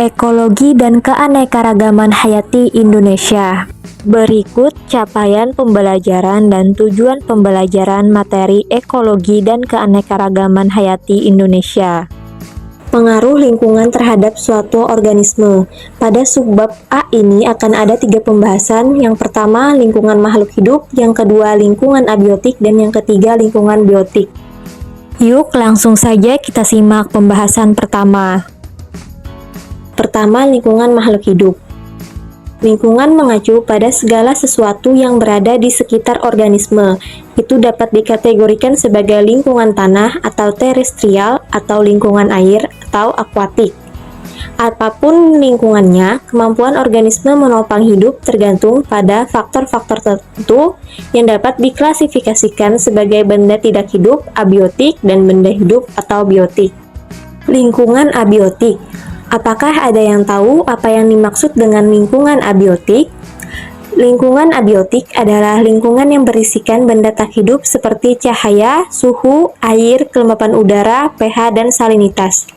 Ekologi dan Keanekaragaman Hayati Indonesia. Berikut capaian pembelajaran dan tujuan pembelajaran materi ekologi dan keanekaragaman hayati Indonesia. Pengaruh lingkungan terhadap suatu organisme. Pada subbab A ini akan ada 3 pembahasan. Yang pertama, lingkungan makhluk hidup, yang kedua, lingkungan abiotik, dan yang ketiga, lingkungan biotik. Yuk, langsung saja kita simak pembahasan pertama. Pertama, lingkungan makhluk hidup. Lingkungan mengacu pada segala sesuatu yang berada di sekitar organisme. Itu dapat dikategorikan sebagai lingkungan tanah atau terestrial, atau lingkungan air atau akuatik. Apapun lingkungannya, kemampuan organisme menopang hidup tergantung pada faktor-faktor tertentu yang dapat diklasifikasikan sebagai benda tidak hidup, abiotik, dan benda hidup atau biotik. Lingkungan abiotik. Apakah ada yang tahu apa yang dimaksud dengan lingkungan abiotik? Lingkungan abiotik adalah lingkungan yang berisikan benda tak hidup seperti cahaya, suhu, air, kelembapan udara, pH, dan salinitas.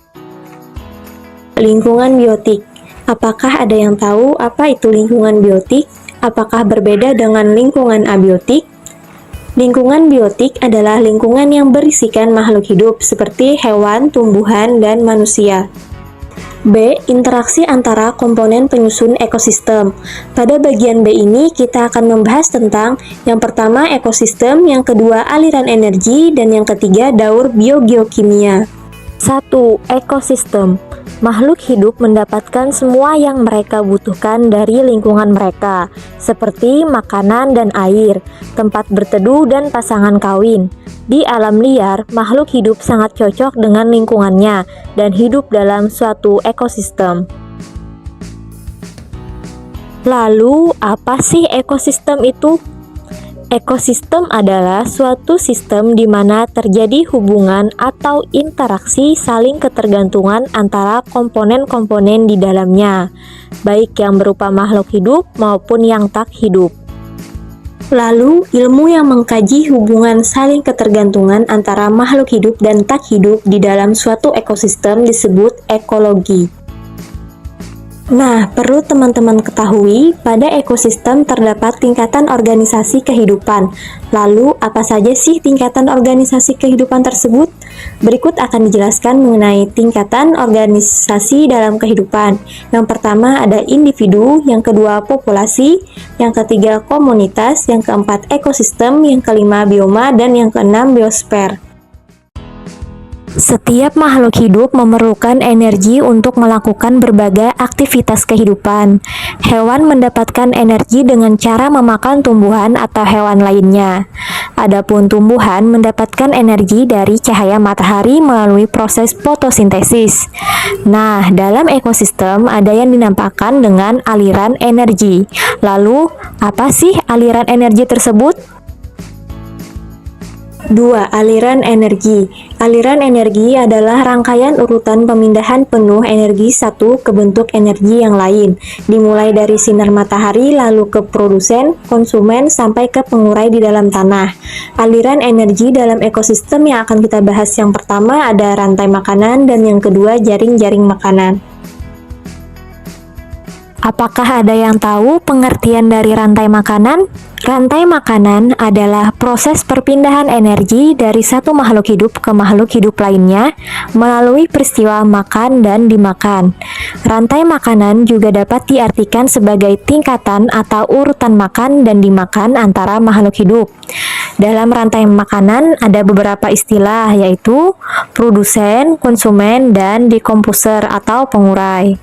Lingkungan biotik. Apakah ada yang tahu apa itu lingkungan biotik? Apakah berbeda dengan lingkungan abiotik? Lingkungan biotik adalah lingkungan yang berisikan makhluk hidup seperti hewan, tumbuhan, dan manusia. B. Interaksi antara komponen penyusun ekosistem. Pada bagian B ini kita akan membahas tentang yang pertama ekosistem, yang kedua aliran energi, dan yang ketiga daur biogeokimia. 1. Ekosistem. Makhluk hidup mendapatkan semua yang mereka butuhkan dari lingkungan mereka, seperti makanan dan air, tempat berteduh dan pasangan kawin. Di alam liar, makhluk hidup sangat cocok dengan lingkungannya dan hidup dalam suatu ekosistem. Lalu, apa sih ekosistem itu? Ekosistem adalah suatu sistem di mana terjadi hubungan atau interaksi saling ketergantungan antara komponen-komponen di dalamnya, baik yang berupa makhluk hidup maupun yang tak hidup. Lalu, ilmu yang mengkaji hubungan saling ketergantungan antara makhluk hidup dan tak hidup di dalam suatu ekosistem disebut ekologi. Nah, perlu teman-teman ketahui, pada ekosistem terdapat tingkatan organisasi kehidupan. Lalu, apa saja sih tingkatan organisasi kehidupan tersebut? Berikut akan dijelaskan mengenai tingkatan organisasi dalam kehidupan. Yang pertama ada individu, yang kedua populasi, yang ketiga komunitas, yang keempat ekosistem, yang kelima bioma, dan yang keenam biosfer. Setiap makhluk hidup memerlukan energi untuk melakukan berbagai aktivitas kehidupan. Hewan mendapatkan energi dengan cara memakan tumbuhan atau hewan lainnya. Adapun tumbuhan mendapatkan energi dari cahaya matahari melalui proses fotosintesis. Nah, dalam ekosistem ada yang dinampakkan dengan aliran energi. Lalu, apa sih aliran energi tersebut? 2. Aliran energi. Aliran energi adalah rangkaian urutan pemindahan penuh energi satu ke bentuk energi yang lain, dimulai dari sinar matahari lalu ke produsen, konsumen, sampai ke pengurai di dalam tanah. Aliran energi dalam ekosistem yang akan kita bahas yang pertama ada rantai makanan dan yang kedua jaring-jaring makanan. Apakah ada yang tahu pengertian dari rantai makanan? Rantai makanan adalah proses perpindahan energi dari satu makhluk hidup ke makhluk hidup lainnya melalui peristiwa makan dan dimakan. Rantai makanan juga dapat diartikan sebagai tingkatan atau urutan makan dan dimakan antara makhluk hidup. Dalam rantai makanan ada beberapa istilah yaitu produsen, konsumen, dan dekomposer atau pengurai.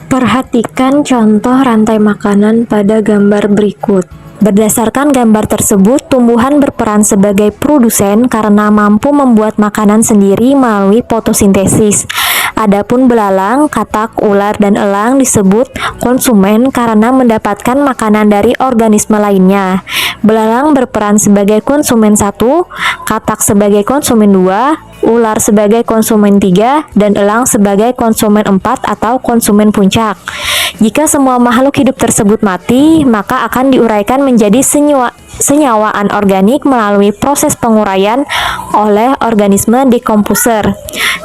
Perhatikan contoh rantai makanan pada gambar berikut. Berdasarkan gambar tersebut, tumbuhan berperan sebagai produsen karena mampu membuat makanan sendiri melalui fotosintesis. Adapun belalang, katak, ular, dan elang disebut konsumen karena mendapatkan makanan dari organisme lainnya. Belalang berperan sebagai konsumen 1, katak sebagai konsumen 2, ular sebagai konsumen 3, dan elang sebagai konsumen 4 atau konsumen puncak. Jika semua makhluk hidup tersebut mati, maka akan diuraikan menjadi senyawa anorganik melalui proses penguraian oleh organisme dekomposer.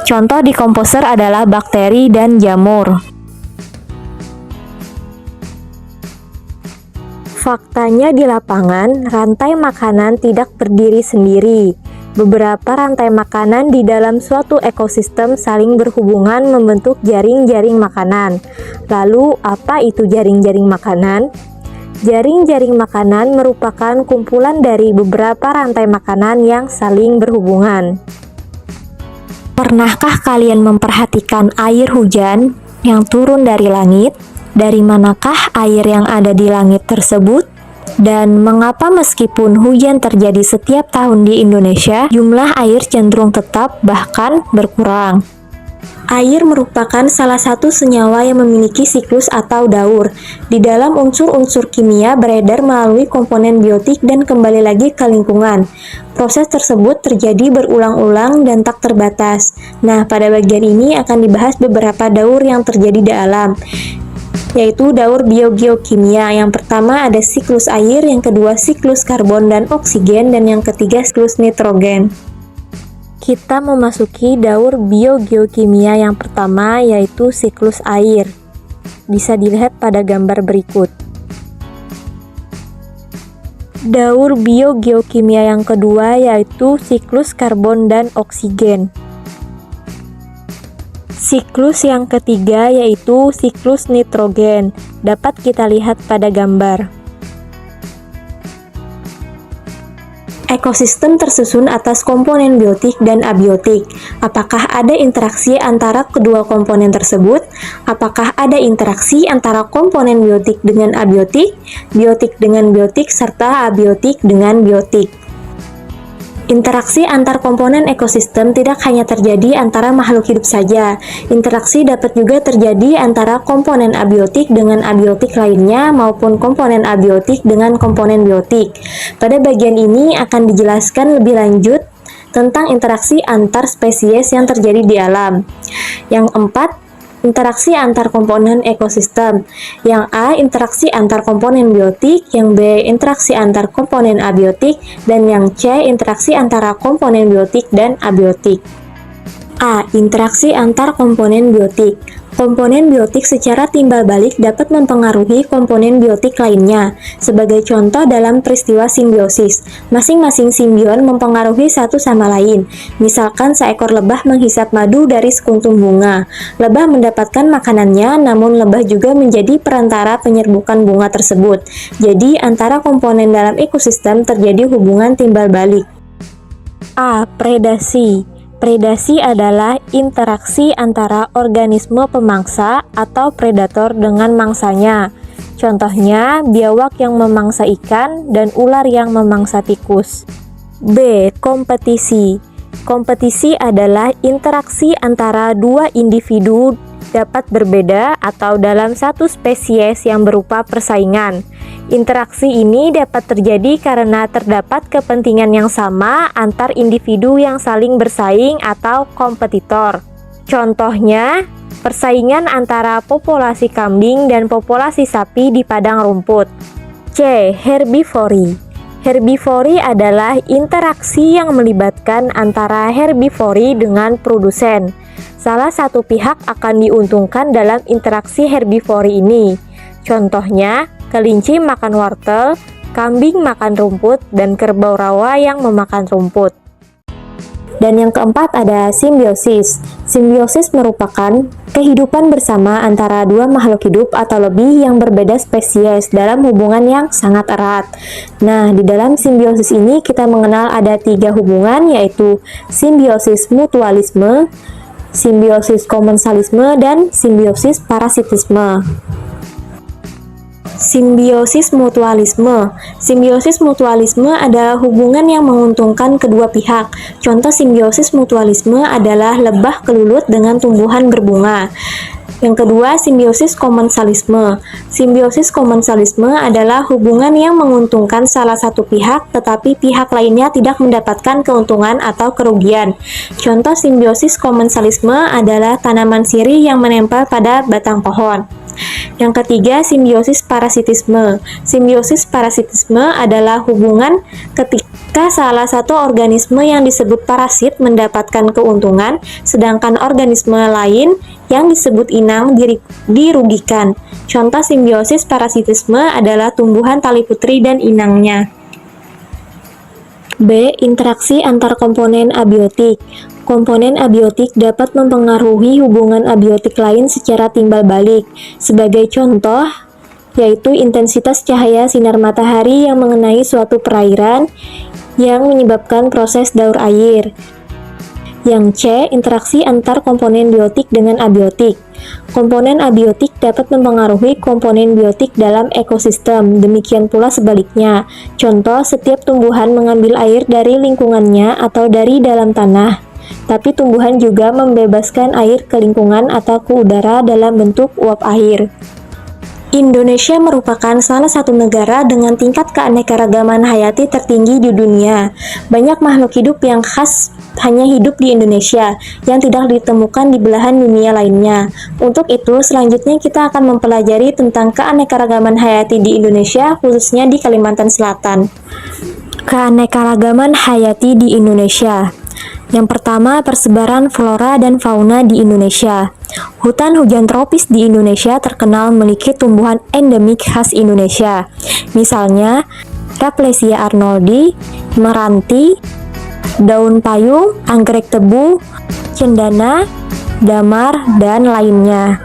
Contoh dekomposer adalah bakteri dan jamur. Faktanya di lapangan, rantai makanan tidak berdiri sendiri. Beberapa rantai makanan di dalam suatu ekosistem saling berhubungan membentuk jaring-jaring makanan. Lalu, apa itu jaring-jaring makanan? Jaring-jaring makanan merupakan kumpulan dari beberapa rantai makanan yang saling berhubungan. Pernahkah kalian memperhatikan air hujan yang turun dari langit? Dari manakah air yang ada di langit tersebut? Dan mengapa meskipun hujan terjadi setiap tahun di Indonesia, jumlah air cenderung tetap bahkan berkurang? Air merupakan salah satu senyawa yang memiliki siklus atau daur. Di dalam unsur-unsur kimia beredar melalui komponen biotik dan kembali lagi ke lingkungan. Proses tersebut terjadi berulang-ulang dan tak terbatas. Nah, pada bagian ini akan dibahas beberapa daur yang terjadi di alam, yaitu daur biogeokimia. Yang pertama ada siklus air, yang kedua siklus karbon dan oksigen, dan yang ketiga siklus nitrogen. Kita memasuki daur biogeokimia yang pertama, yaitu siklus air. Bisa dilihat pada gambar berikut. Daur biogeokimia yang kedua yaitu siklus karbon dan oksigen. Siklus yang ketiga yaitu siklus nitrogen, dapat kita lihat pada gambar. Ekosistem tersusun atas komponen biotik dan abiotik. Apakah ada interaksi antara kedua komponen tersebut? Apakah ada interaksi antara komponen biotik dengan abiotik, biotik dengan biotik, serta abiotik dengan biotik? Interaksi antar komponen ekosistem tidak hanya terjadi antara makhluk hidup saja. Interaksi dapat juga terjadi antara komponen abiotik dengan abiotik lainnya maupun komponen abiotik dengan komponen biotik. Pada bagian ini akan dijelaskan lebih lanjut tentang interaksi antar spesies yang terjadi di alam. Yang keempat, interaksi antar komponen ekosistem. Yang A, interaksi antar komponen biotik, yang B, interaksi antar komponen abiotik, dan yang C, interaksi antara komponen biotik dan abiotik. A. Interaksi antar komponen biotik. Komponen biotik secara timbal balik dapat mempengaruhi komponen biotik lainnya. Sebagai contoh dalam peristiwa simbiosis, masing-masing simbion mempengaruhi satu sama lain. Misalkan seekor lebah menghisap madu dari sekuntum bunga. Lebah mendapatkan makanannya, namun lebah juga menjadi perantara penyerbukan bunga tersebut. Jadi, antara komponen dalam ekosistem terjadi hubungan timbal balik. A. Predasi. Predasi adalah interaksi antara organisme pemangsa atau predator dengan mangsanya. Contohnya, biawak yang memangsa ikan dan ular yang memangsa tikus. B. Kompetisi. Kompetisi adalah interaksi antara dua individu dapat berbeda atau dalam satu spesies yang berupa persaingan. Interaksi ini dapat terjadi karena terdapat kepentingan yang sama antar individu yang saling bersaing atau kompetitor. Contohnya, persaingan antara populasi kambing dan populasi sapi di padang rumput. C. Herbivori. Herbivori adalah interaksi yang melibatkan antara herbivori dengan produsen. Salah satu pihak akan diuntungkan dalam interaksi herbivori ini. Contohnya, kelinci makan wortel, kambing makan rumput, dan kerbau rawa yang memakan rumput. Dan yang keempat ada simbiosis. Simbiosis merupakan kehidupan bersama antara dua makhluk hidup atau lebih yang berbeda spesies dalam hubungan yang sangat erat. Nah, di dalam simbiosis ini kita mengenal ada 3 hubungan, yaitu simbiosis mutualisme, simbiosis komensalisme, dan simbiosis parasitisme. Simbiosis mutualisme. Simbiosis mutualisme adalah hubungan yang menguntungkan kedua pihak. Contoh simbiosis mutualisme adalah lebah kelulut dengan tumbuhan berbunga. Yang kedua, simbiosis komensalisme. Simbiosis komensalisme adalah hubungan yang menguntungkan salah satu pihak, tetapi pihak lainnya tidak mendapatkan keuntungan atau kerugian. Contoh simbiosis komensalisme adalah tanaman sirih yang menempel pada batang pohon. Yang ketiga, simbiosis parasitisme. Simbiosis parasitisme adalah hubungan ketika salah satu organisme yang disebut parasit mendapatkan keuntungan, sedangkan organisme lain yang disebut inang dirugikan. Contoh simbiosis parasitisme adalah tumbuhan tali putri dan inangnya. B. Interaksi antar komponen abiotik. Komponen abiotik dapat mempengaruhi hubungan abiotik lain secara timbal balik. Sebagai contoh, yaitu intensitas cahaya sinar matahari yang mengenai suatu perairan yang menyebabkan proses daur air. Yang C. Interaksi antar komponen biotik dengan abiotik. Komponen abiotik dapat mempengaruhi komponen biotik dalam ekosistem, demikian pula sebaliknya. Contoh, setiap tumbuhan mengambil air dari lingkungannya atau dari dalam tanah, tapi tumbuhan juga membebaskan air ke lingkungan atau ke udara dalam bentuk uap air. Indonesia merupakan salah satu negara dengan tingkat keanekaragaman hayati tertinggi di dunia. Banyak makhluk hidup yang khas hanya hidup di Indonesia, yang tidak ditemukan di belahan dunia lainnya. Untuk itu, selanjutnya kita akan mempelajari tentang keanekaragaman hayati di Indonesia, khususnya di Kalimantan Selatan. Keanekaragaman hayati di Indonesia. Yang pertama, persebaran flora dan fauna di Indonesia. Hutan hujan tropis di Indonesia terkenal memiliki tumbuhan endemik khas Indonesia. Misalnya, Rafflesia arnoldi, meranti, daun payung, anggrek tebu, cendana, damar, dan lainnya.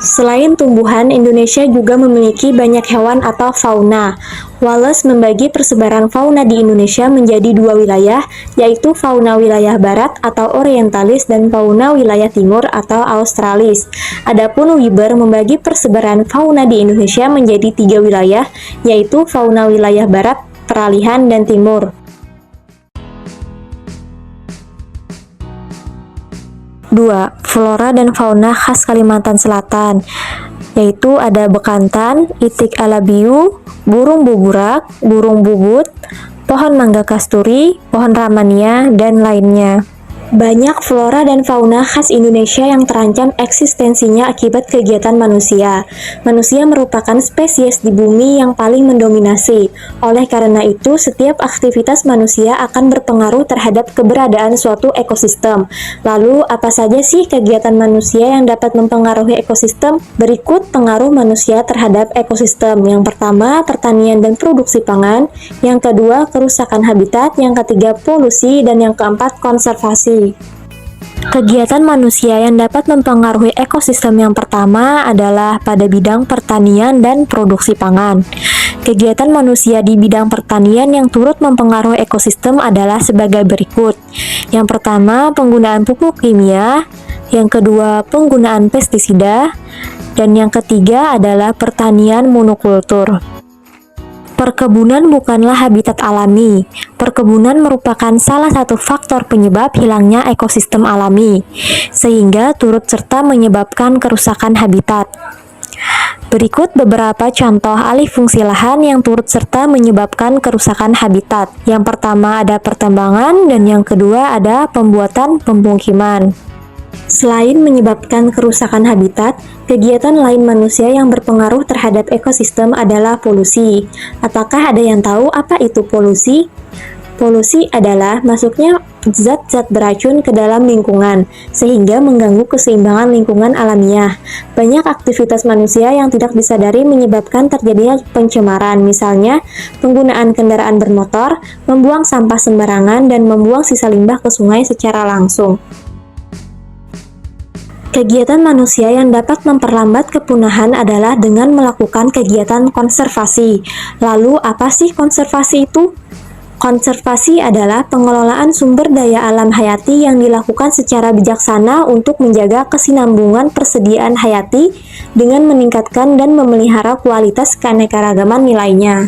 Selain tumbuhan, Indonesia juga memiliki banyak hewan atau fauna. Wallace membagi persebaran fauna di Indonesia menjadi dua wilayah, yaitu fauna wilayah barat atau orientalis dan fauna wilayah timur atau australis. Adapun Weber membagi persebaran fauna di Indonesia menjadi tiga wilayah, yaitu fauna wilayah barat, peralihan, dan timur. 2. Flora dan fauna khas Kalimantan Selatan, yaitu ada bekantan, itik alabiu, burung buburak, burung bubut, pohon mangga kasturi, pohon ramania, dan lainnya. Banyak flora dan fauna khas Indonesia yang terancam eksistensinya akibat kegiatan manusia. Manusia merupakan spesies di bumi yang paling mendominasi. Oleh karena itu, setiap aktivitas manusia akan berpengaruh terhadap keberadaan suatu ekosistem. Lalu, apa saja sih kegiatan manusia yang dapat mempengaruhi ekosistem? Berikut pengaruh manusia terhadap ekosistem. Yang pertama, pertanian dan produksi pangan. Yang kedua, kerusakan habitat. Yang ketiga, polusi. Dan yang keempat, konservasi. Kegiatan manusia yang dapat mempengaruhi ekosistem yang pertama adalah pada bidang pertanian dan produksi pangan. Kegiatan manusia di bidang pertanian yang turut mempengaruhi ekosistem adalah sebagai berikut. Yang pertama, penggunaan pupuk kimia. Yang kedua, penggunaan pestisida. Dan yang ketiga adalah pertanian monokultur. Perkebunan bukanlah habitat alami. Perkebunan merupakan salah satu faktor penyebab hilangnya ekosistem alami, sehingga turut serta menyebabkan kerusakan habitat. Berikut beberapa contoh alih fungsi lahan yang turut serta menyebabkan kerusakan habitat. Yang pertama ada pertambangan, dan yang kedua ada pembuatan pemukiman. Selain menyebabkan kerusakan habitat, kegiatan lain manusia yang berpengaruh terhadap ekosistem adalah polusi. Apakah ada yang tahu apa itu polusi? Polusi adalah masuknya zat-zat beracun ke dalam lingkungan, sehingga mengganggu keseimbangan lingkungan alamiah. Banyak aktivitas manusia yang tidak disadari menyebabkan terjadinya pencemaran, misalnya penggunaan kendaraan bermotor, membuang sampah sembarangan, dan membuang sisa limbah ke sungai secara langsung. Kegiatan manusia yang dapat memperlambat kepunahan adalah dengan melakukan kegiatan konservasi. Lalu, apa sih konservasi itu? Konservasi adalah pengelolaan sumber daya alam hayati yang dilakukan secara bijaksana untuk menjaga kesinambungan persediaan hayati dengan meningkatkan dan memelihara kualitas keanekaragaman nilainya.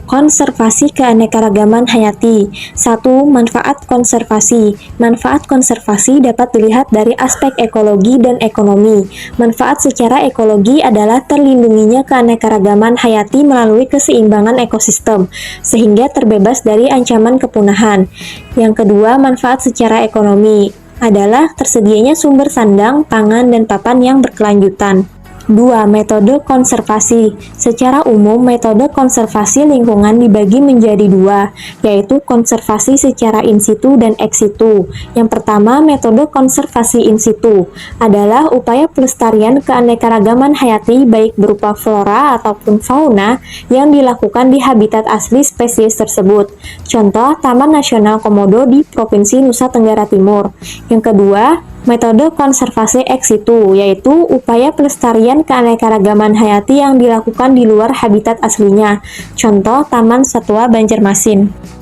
Konservasi keanekaragaman hayati. 1. Manfaat konservasi. Manfaat konservasi dapat dilihat dari aspek ekologi dan ekonomi. Manfaat secara ekologi adalah terlindunginya keanekaragaman hayati melalui keseimbangan ekosistem, sehingga terbebas dari ancaman kepunahan. Yang kedua, manfaat secara ekonomi. adalah tersedianya sumber sandang, pangan, dan papan yang berkelanjutan. 2. Metode konservasi. Secara umum, metode konservasi lingkungan dibagi menjadi dua, yaitu konservasi secara in situ dan ex situ. Yang pertama, metode konservasi in situ adalah upaya pelestarian keanekaragaman hayati baik berupa flora ataupun fauna yang dilakukan di habitat asli spesies tersebut. Contoh, Taman Nasional Komodo di Provinsi Nusa Tenggara Timur. Yang kedua, metode konservasi ex situ, yaitu upaya pelestarian keanekaragaman hayati yang dilakukan di luar habitat aslinya. Contoh, Taman Satwa Banjarmasin.